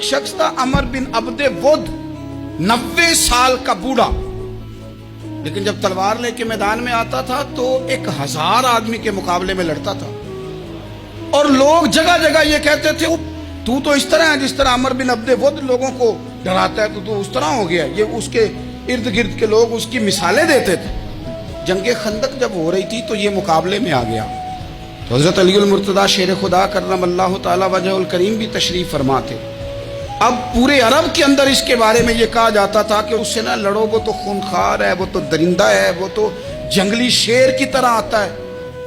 शख्स था अमर बिन अब्दे वुद, 90 साल का बूढ़ा, लेकिन जब तलवार लेके मैदान में आता था तो 1000 आदमी के मुकाबले में लड़ता था। और लोग जगह जगह ये कहते थे तू तो इस तरह है जिस तरह अमर बिन अब्दे वुद लोगों को डराता है, तो उस तरह हो गया। ये उसके इर्द गिर्द के लोग उसकी मिसालें देते थे। जंगे खंदक जब हो रही थी तो ये मुकाबले में आ गया। तो हजरत अली मुर्तदा शेर खुदा करमल्लाहु ताला वजहुल करीम भी तशरीफ फरमा थे। अब पूरे अरब के अंदर इसके बारे में ये कहा जाता था कि उससे ना लड़ो, वो तो खूनखार है, वो तो दरिंदा है, वो तो जंगली शेर की तरह आता है,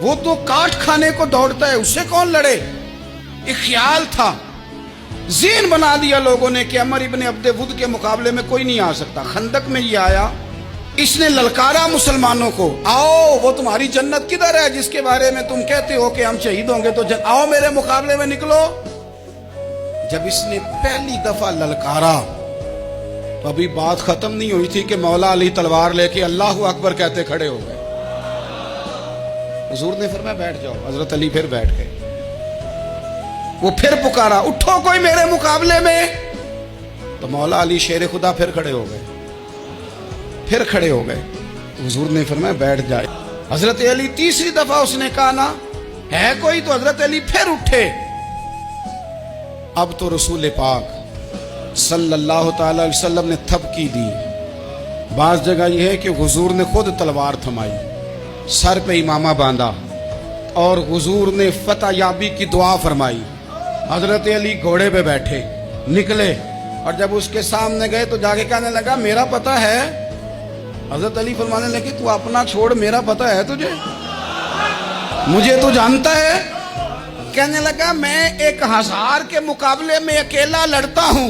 वो तो काट खाने को दौड़ता है, उससे कौन लड़े। एक ख्याल था, ज़हन बना दिया लोगों ने कि अमर इब्न अब्दे वुद के मुकाबले में कोई नहीं आ सकता। खंदक में ये आया, इसने ललकारा मुसलमानों को, आओ वो तुम्हारी जन्नत किधर है जिसके बारे में तुम कहते हो कि हम शहीद होंगे, तो आओ मेरे मुकाबले में निकलो। जब इसने पहली दफा ललकारा तो अभी बात खत्म नहीं हुई थी कि मौला अली तलवार लेके अल्लाहु अकबर कहते खड़े हो गए। हुजूर ने फरमाया बैठ जाओ। हजरत अली फिर बैठ गए। वो फिर पुकारा, उठो कोई मेरे मुकाबले में। तो मौला अली शेर खुदा फिर खड़े हो गए, फिर खड़े हो गए। हुजूर ने फरमाया बैठ जाए। हजरत अली तीसरी दफा उसने कहा ना है कोई, तो हजरत अली फिर उठे। अब तो रसूल पाक सल्लल्लाहु ताला अलैहि वसल्लम ने थपकी दी। बाज़ जगह यह है कि हुजूर ने खुद तलवार थमाई, सर पे इमामा बांधा और हुजूर ने फतह याबी की दुआ फरमाई। हजरत अली घोड़े पे बैठे निकले और जब उसके सामने गए तो जाके कहने लगा मेरा पता है। हजरत अली फरमाने लगे तू अपना छोड़, मेरा पता है तुझे, मुझे तू जानता है। कहने लगा मैं 1000 के मुकाबले में अकेला लड़ता हूं।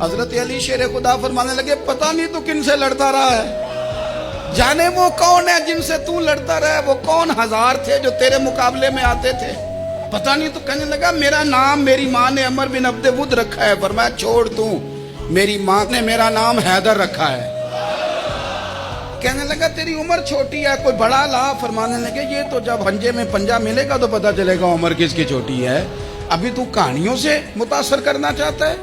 हजरत अली शेर खुदा फरमाने लगे पता नहीं तू किन से लड़ता रहा है, जाने वो कौन है जिनसे तू लड़ता रहा, वो कौन 1000 थे जो तेरे मुकाबले में आते थे, पता नहीं। तो कहने लगा मेरा नाम मेरी माँ ने अमर बिन अब्दे वुद रखा है। फरमाया छोड़ तू, मेरी माँ ने मेरा नाम हैदर रखा है। कहने लगा तेरी उम्र छोटी है, कोई बड़ा ला। फरमाने लगे ये तो जब हंजे में पंजा मिलेगा तो पता चलेगा उम्र किसकी छोटी है। अभी तू कहानियों से मुतासर करना चाहता है,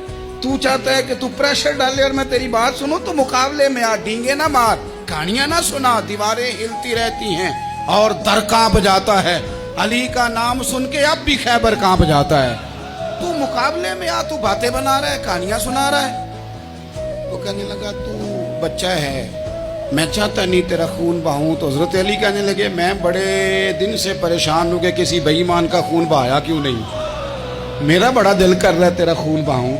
तू चाहता है कि तू प्रेशर डाले और मैं तेरी बात सुनूं, तो मुकाबले में आ, डींगे ना मार, कहानियां ना सुना। दीवारें हिलती रहती हैं और दर कांप जाता है। अली का नाम सुन के अब भी खैबर कांप जाता है। तू मुकाबले में आ, तू बातें बना रहा है, कहानियां सुना रहा है। तो कहने लगा तू बच्चा है, मैं चाहता नहीं तेरा खून बहाऊं। तो हजरत अली कहने लगे मैं बड़े दिन से परेशान हूं कि किसी बेईमान का खून बहाया क्यों नहीं, मेरा बड़ा दिल कर रहा है तेरा खून बहाऊं।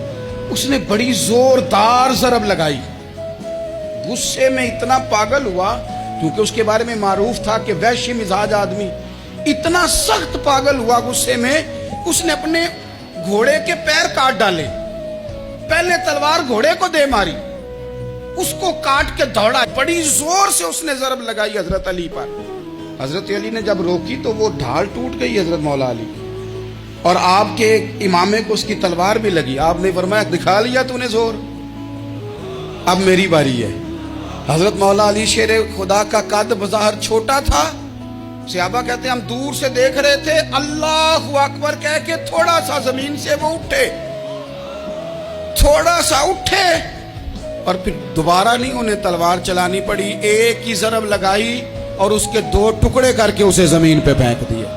उसने बड़ी जोरदार ज़रब लगाई, गुस्से में इतना पागल हुआ, क्योंकि उसके बारे में मारूफ था कि वैश्य मिजाज आदमी, इतना सख्त पागल हुआ गुस्से में, उसने अपने घोड़े के पैर काट डाले। पहले तलवार घोड़े को दे मारी, उसको काट के दौड़ा, बड़ी जोर से उसने ज़रब लगाई हजरत अली पर। हजरत अली ने जब रोकी तो वो ढाल टूट गई हजरत मौला अली, और आपके इमामे को उसकी तलवार भी लगी। आपने फरमाया दिखा लिया तूने जोर, अब मेरी बारी है। हजरत मौला अली शेर खुदा का कद बज़ाहिर छोटा था। सहाबा कहते हैं हम दूर से देख रहे थे, अल्लाहु अकबर कह के थोड़ा सा जमीन से वो उठे, थोड़ा सा उठे और फिर दोबारा नहीं उन्हें तलवार चलानी पड़ी। एक ही ज़रब लगाई और उसके 2 टुकड़े करके उसे जमीन पे फेंक दिया।